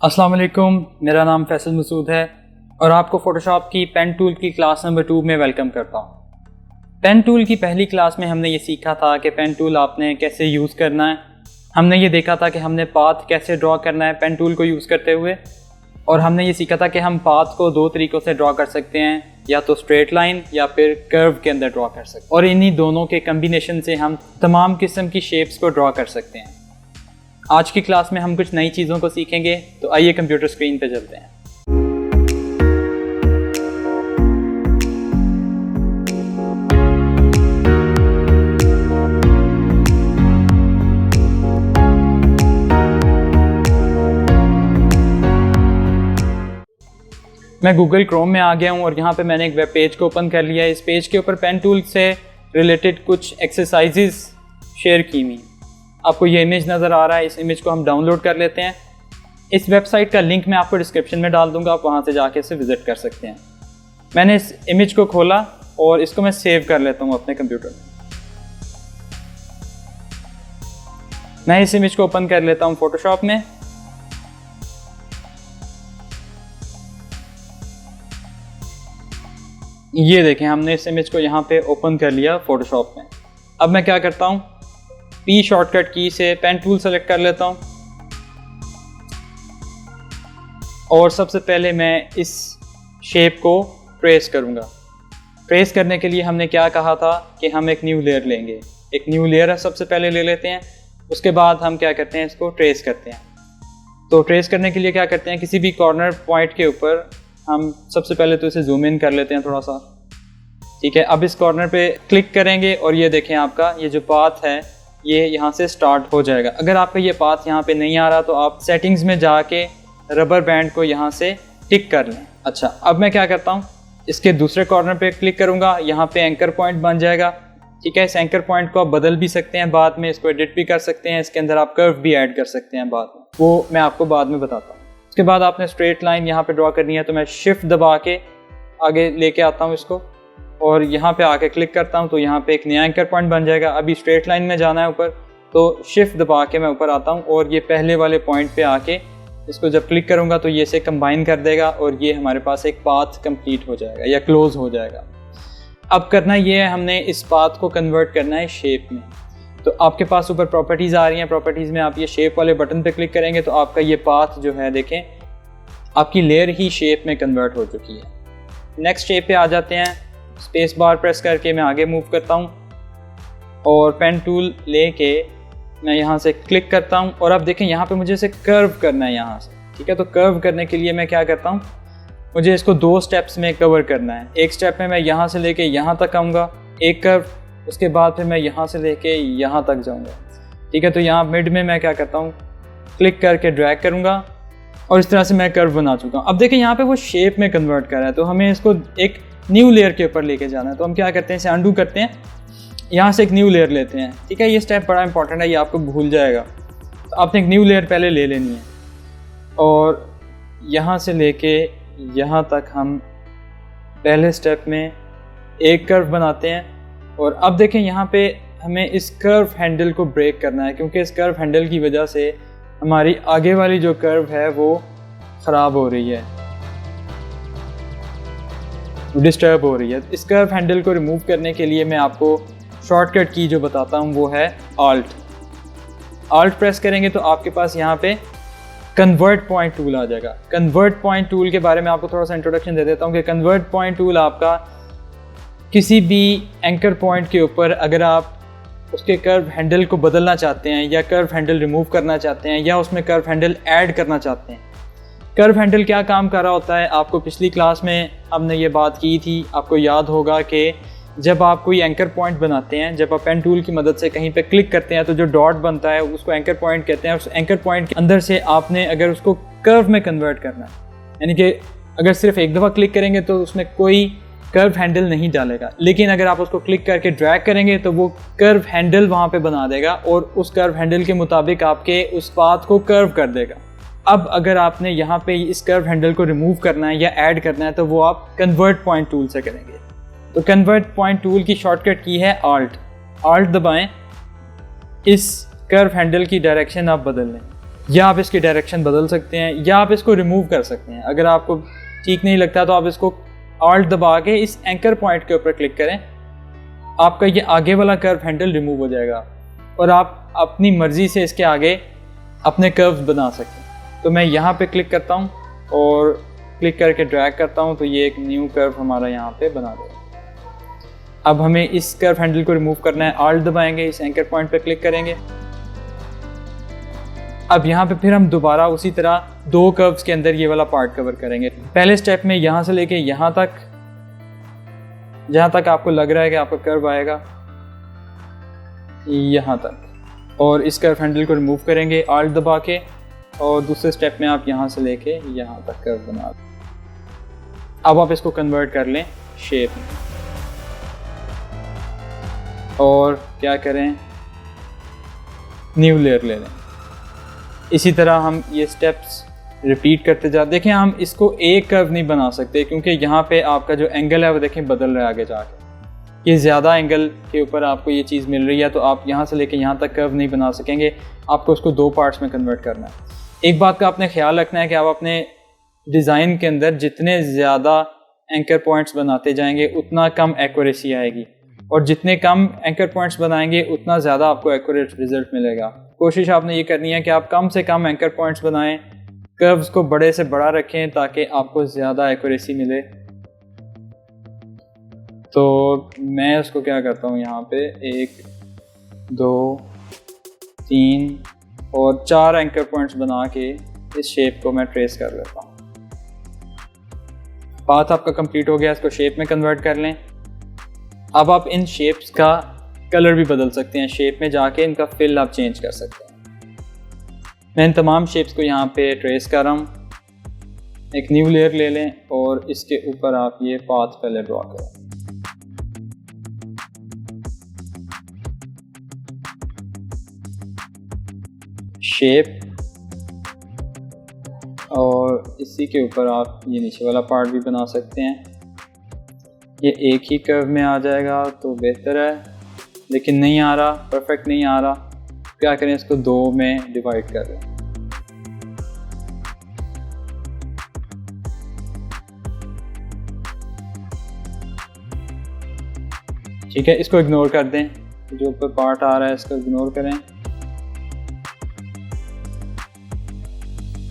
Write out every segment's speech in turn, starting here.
अस्सलाम वालेकुम, मेरा नाम फैसल मसूद है और आपको फ़ोटोशॉप की पेन टूल की क्लास नंबर 2 में वेलकम करता हूँ। पेन टूल की पहली क्लास में हमने ये सीखा था कि पेन टूल आपने कैसे यूज़ करना है। हमने ये देखा था कि हमने पाथ कैसे ड्रॉ करना है पेन टूल को यूज़ करते हुए, और हमने ये सीखा था कि हम पाथ को दो तरीक़ों से ड्रॉ कर सकते हैं, या तो स्ट्रेट लाइन या फिर कर्व के अंदर ड्रॉ कर सकते हैं, और इन्हीं दोनों के कम्बिनेशन से हम तमाम किस्म की शेप्स को ड्रॉ कर सकते हैं। आज की क्लास में हम कुछ नई चीज़ों को सीखेंगे, तो आइए कंप्यूटर स्क्रीन पे चलते हैं। मैं गूगल क्रोम में आ गया हूँ और यहाँ पे मैंने एक वेब पेज को ओपन कर लिया है। इस पेज के ऊपर पेन टूल से रिलेटेड कुछ एक्सरसाइजेस शेयर की हुई। आपको ये इमेज नज़र आ रहा है, इस इमेज को हम डाउनलोड कर लेते हैं। इस वेबसाइट का लिंक मैं आपको डिस्क्रिप्शन में डाल दूंगा, आप वहाँ से जाके इसे विज़िट कर सकते हैं। मैंने इस इमेज को खोला और इसको मैं सेव कर लेता हूँ अपने कंप्यूटर में। मैं इस इमेज को ओपन कर लेता हूँ फ़ोटोशॉप में। ये देखें, हमने इस इमेज को यहाँ पे ओपन कर लिया फ़ोटोशॉप में। अब मैं क्या करता हूँ, पी शॉर्टकट की से पेन टूल सेलेक्ट कर लेता हूँ और सबसे पहले मैं इस शेप को ट्रेस करूँगा। ट्रेस करने के लिए हमने क्या कहा था कि हम एक न्यू लेयर लेंगे। एक न्यू लेयर सबसे पहले ले लेते हैं, उसके बाद हम क्या करते हैं, इसको ट्रेस करते हैं। तो ट्रेस करने के लिए क्या करते हैं, किसी भी कॉर्नर पॉइंट के ऊपर हम सबसे पहले तो इसे जूम इन कर लेते हैं थोड़ा सा। ठीक है, अब इस कॉर्नर पे क्लिक करेंगे और ये देखें आपका ये जो पाथ है ये यहाँ से स्टार्ट हो जाएगा। अगर आपका ये पाथ यहाँ पे नहीं आ रहा तो आप सेटिंग्स में जाके रबर बैंड को यहाँ से टिक कर लें। अच्छा, अब मैं क्या करता हूँ, इसके दूसरे कॉर्नर पे क्लिक करूँगा, यहाँ पे एंकर पॉइंट बन जाएगा। ठीक है, इस एंकर पॉइंट को आप बदल भी सकते हैं, बाद में इसको एडिट भी कर सकते हैं, इसके अंदर आप कर्व भी ऐड कर सकते हैं बाद में, वो मैं आपको बाद में बताता हूँ। उसके बाद आपने स्ट्रेट लाइन यहाँ पे ड्रॉ करनी है, तो मैं शिफ्ट दबा के आगे लेके आता हूँ इसको और यहाँ पे आके क्लिक करता हूँ, तो यहाँ पे एक नया एंकर पॉइंट बन जाएगा। अभी स्ट्रेट लाइन में जाना है ऊपर, तो शिफ्ट दबा के मैं ऊपर आता हूँ और ये पहले वाले पॉइंट पे आके इसको जब क्लिक करूँगा तो ये इसे कंबाइन कर देगा और ये हमारे पास एक पाथ कंप्लीट हो जाएगा या क्लोज हो जाएगा। अब करना ये है, हमने इस पाथ को कन्वर्ट करना है शेप में। तो आपके पास ऊपर प्रॉपर्टीज़ आ रही हैं, प्रॉपर्टीज़ में आप ये शेप वाले बटन पे क्लिक करेंगे तो आपका ये पाथ जो है देखें आपकी लेयर ही शेप में कन्वर्ट हो चुकी है। नेक्स्ट शेप पे आ जाते हैं, स्पेस बार प्रेस करके मैं आगे मूव करता हूँ और पेन टूल लेके मैं यहाँ से क्लिक करता हूँ और अब देखें यहाँ पे मुझे इसे कर्व करना है यहाँ से। ठीक है, तो कर्व करने के लिए मैं क्या करता हूँ, मुझे इसको दो स्टेप्स में कवर करना है। एक स्टेप में मैं यहाँ से लेके यहाँ तक आऊँगा, एक कर्व, उसके बाद फिर मैं यहाँ से लेके यहाँ तक जाऊँगा। ठीक है, तो यहाँ मिड में मैं क्या करता हूँ, क्लिक करके ड्रैग करूँगा और इस तरह से मैं कर्व बना चुका हूँ। अब देखें यहाँ पे वो शेप में कन्वर्ट कर रहा है, तो हमें इसको एक न्यू लेयर के ऊपर लेके जाना है। तो हम क्या करते हैं, इसे अंडू करते हैं, यहाँ से एक न्यू लेयर लेते हैं। ठीक है, ये स्टेप बड़ा इंपॉर्टेंट है, ये आपको भूल जाएगा। तो आपने एक न्यू लेयर पहले ले लेनी है और यहाँ से लेके यहाँ तक हम पहले स्टेप में एक कर्व बनाते हैं। और अब देखें यहाँ पे हमें इस कर्व हैंडल को ब्रेक करना है, क्योंकि इस कर्व हैंडल की वजह से हमारी आगे वाली जो कर्व है वो ख़राब हो रही है, डिस्टर्ब हो रही है। इस कर्व हैंडल को रिमूव करने के लिए मैं आपको शॉर्टकट की जो बताता हूँ वो है ऑल्ट प्रेस करेंगे तो आपके पास यहाँ पे कन्वर्ट पॉइंट टूल आ जाएगा। कन्वर्ट पॉइंट टूल के बारे में आपको थोड़ा सा इंट्रोडक्शन दे देता हूँ कि कन्वर्ट पॉइंट टूल आपका किसी भी एंकर पॉइंट के ऊपर अगर आप उसके कर्व हैंडल को बदलना चाहते हैं या कर्व हैंडल रिमूव करना चाहते हैं या उसमें कर्व हैंडल ऐड करना चाहते हैं। कर्व हैंडल क्या काम कर रहा होता है, आपको पिछली क्लास में हमने ये बात की थी, आपको याद होगा कि जब आप कोई एंकर पॉइंट बनाते हैं, जब आप पेन टूल की मदद से कहीं पे क्लिक करते हैं तो जो डॉट बनता है उसको एंकर पॉइंट कहते हैं। उस एंकर पॉइंट के अंदर से आपने अगर उसको कर्व में कन्वर्ट करना है, यानी कि अगर सिर्फ एक दफ़ा क्लिक करेंगे तो उसमें कोई कर्व हैंडल नहीं डालेगा, लेकिन अगर आप उसको क्लिक करके ड्रैग करेंगे तो वो कर्व हैंडल वहाँ पे बना देगा और उस कर्व हैंडल के मुताबिक आपके उस पाथ को कर्व कर देगा। अब अगर आपने यहाँ पे इस कर्व हैंडल को रिमूव करना है या ऐड करना है तो वो आप कन्वर्ट पॉइंट टूल से करेंगे। तो कन्वर्ट पॉइंट टूल की शॉर्टकट की है ऑल्ट दबाएं, इस कर्व हैंडल की डायरेक्शन आप बदल लें। या आप इसकी डायरेक्शन बदल सकते हैं या आप इसको रिमूव कर सकते हैं। अगर आपको ठीक नहीं लगता तो आप इसको ऑल्ट दबा के इस एंकर पॉइंट के ऊपर क्लिक करें, आपका ये आगे वाला कर्व हैंडल रिमूव हो जाएगा और आप अपनी मर्ज़ी से इसके आगे अपने कर्व्स बना सकते हैं। तो मैं यहाँ पे क्लिक करता हूँ और क्लिक करके ड्रैग करता हूँ तो ये एक न्यू कर्व हमारा यहाँ पे बना देगा। अब हमें इस कर्व हैंडल को रिमूव करना है, ऑल्ट दबाएंगे, इस एंकर पॉइंट पे क्लिक करेंगे। अब यहाँ पे फिर हम दोबारा उसी तरह दो कर्व्स के अंदर ये वाला पार्ट कवर करेंगे। पहले स्टेप में यहाँ से लेके यहाँ तक, जहाँ तक आपको लग रहा है कि आपका कर्व आएगा यहाँ तक, और इस कर्व हैंडल को रिमूव करेंगे ऑल्ट दबा के, और दूसरे स्टेप में आप यहाँ से लेके यहाँ तक कर्व बना दें। अब आप इसको कन्वर्ट कर लें शेप में, और क्या करें, न्यू लेयर ले लें। इसी तरह हम ये स्टेप्स रिपीट करते जाते। देखें हम इसको एक कर्व नहीं बना सकते क्योंकि यहाँ पे आपका जो एंगल है वो देखें बदल रहा है आगे जाके। ये ज़्यादा एंगल के ऊपर आपको ये चीज़ मिल रही है तो आप यहाँ से लेके यहाँ तक कर्व नहीं बना सकेंगे, आपको इसको दो पार्ट्स में कन्वर्ट करना है। एक बात का आपने ख्याल रखना है कि आप अपने डिज़ाइन के अंदर जितने ज़्यादा एंकर पॉइंट्स बनाते जाएंगे उतना कम एक्यूरेसी आएगी, और जितने कम एंकर पॉइंट्स बनाएंगे उतना ज़्यादा आपको एक्यूरेट रिजल्ट मिलेगा। कोशिश आपने ये करनी है कि आप कम से कम एंकर पॉइंट्स बनाएं, कर्व्स को बड़े से बड़ा रखें ताकि आपको ज़्यादा एक्यूरेसी मिले। तो मैं उसको क्या करता हूँ, यहाँ पे 1 2 3 और 4 एंकर पॉइंट्स बना के इस शेप को मैं ट्रेस कर लेता हूँ। पाथ आपका कंप्लीट हो गया, इसको शेप में कन्वर्ट कर लें। अब आप इन शेप्स का कलर भी बदल सकते हैं, शेप में जाके इनका फिल आप चेंज कर सकते हैं। मैं इन तमाम शेप्स को यहाँ पे ट्रेस कर रहा हूँ। एक न्यू लेयर ले लें और इसके ऊपर आप ये पाथ पहले ड्रॉ करें। शेप, और इसी के ऊपर आप ये नीचे वाला पार्ट भी बना सकते हैं। ये एक ही कर्व में आ जाएगा तो बेहतर है, लेकिन नहीं आ रहा, परफेक्ट नहीं आ रहा, क्या करें, इसको दो में डिवाइड कर लें। ठीक है, इसको इग्नोर कर दें, जो ऊपर पार्ट आ रहा है इसको इग्नोर करें।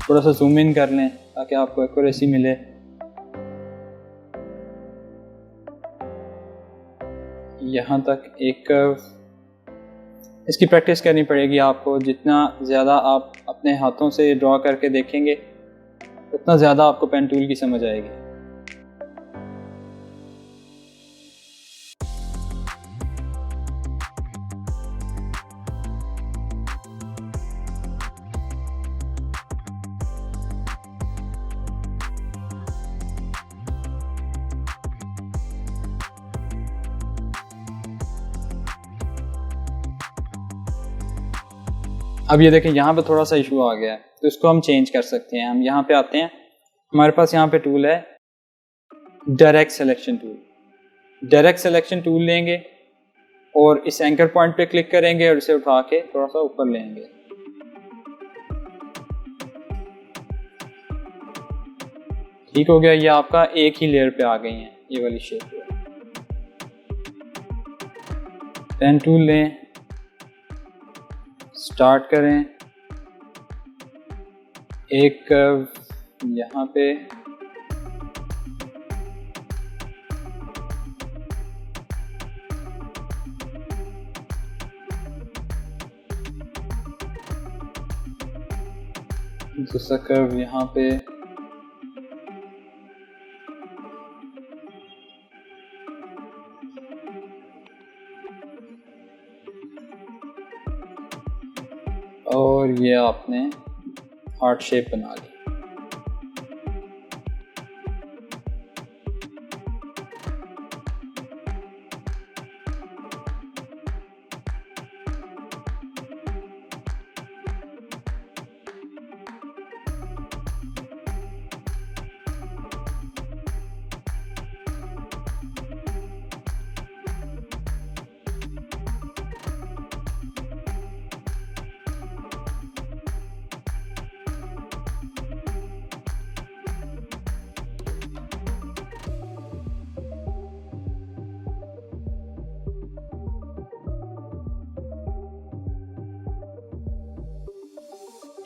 थोड़ा सा जूम इन कर लें ताकि आपको एक्यूरेसी मिले। यहाँ तक एक कर्व, इसकी प्रैक्टिस करनी पड़ेगी आपको। जितना ज़्यादा आप अपने हाथों से ड्रॉ करके देखेंगे उतना ज़्यादा आपको पेन टूल की समझ आएगी। अब ये देखें यहाँ पे थोड़ा सा इशू आ गया है, तो इसको हम चेंज कर सकते हैं। हम यहाँ पे आते हैं, हमारे पास यहाँ पे टूल है direct selection tool. Direct selection tool लेंगे और इस एंकर पॉइंट पे क्लिक करेंगे और इसे उठा के थोड़ा सा ऊपर लेंगे। ठीक हो गया, ये आपका एक ही लेयर पे आ गई है ये वाली शेप। पेन टूल लें, स्टार्ट करें, एक कर्व यहाँ पे, दूसरा कर्व यहाँ पे, और ये आपने हार्ट शेप बना ली।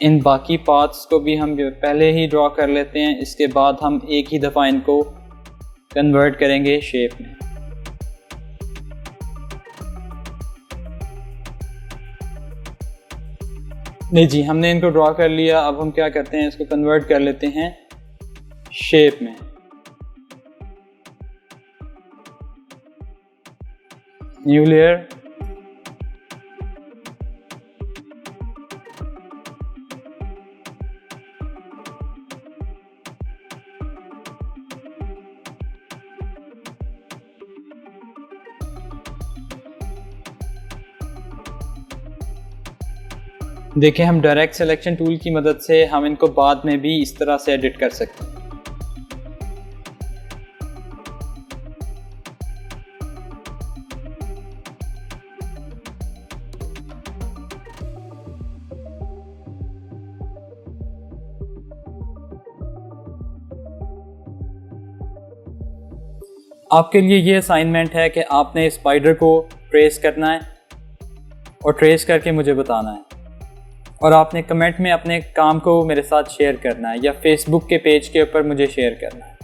इन बाकी पाथ्स को भी हम पहले ही ड्रॉ कर लेते हैं, इसके बाद हम एक ही दफ़ा इनको कन्वर्ट करेंगे शेप में। नहीं जी, हमने इनको ड्रॉ कर लिया। अब हम क्या करते हैं, इसको कन्वर्ट कर लेते हैं शेप में। न्यू लेयर, देखें हम डायरेक्ट सिलेक्शन टूल की मदद से हम इनको बाद में भी इस तरह से एडिट कर सकते हैं। आपके लिए ये असाइनमेंट है कि आपने स्पाइडर को ट्रेस करना है और ट्रेस करके मुझे बताना है, और आपने कमेंट में अपने काम को मेरे साथ शेयर करना है या फेसबुक के पेज के ऊपर मुझे शेयर करना है।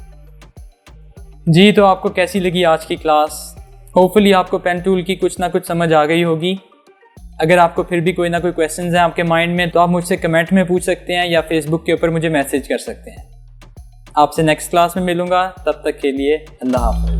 जी, तो आपको कैसी लगी आज की क्लास? होपफुली आपको पेन टूल की कुछ ना कुछ समझ आ गई होगी। अगर आपको फिर भी कोई ना कोई क्वेश्चंस हैं आपके माइंड में, तो आप मुझसे कमेंट में पूछ सकते हैं या फेसबुक के ऊपर मुझे मैसेज कर सकते हैं। आपसे नेक्स्ट क्लास में मिलूँगा, तब तक के लिए अल्लाह हाफ़िज़।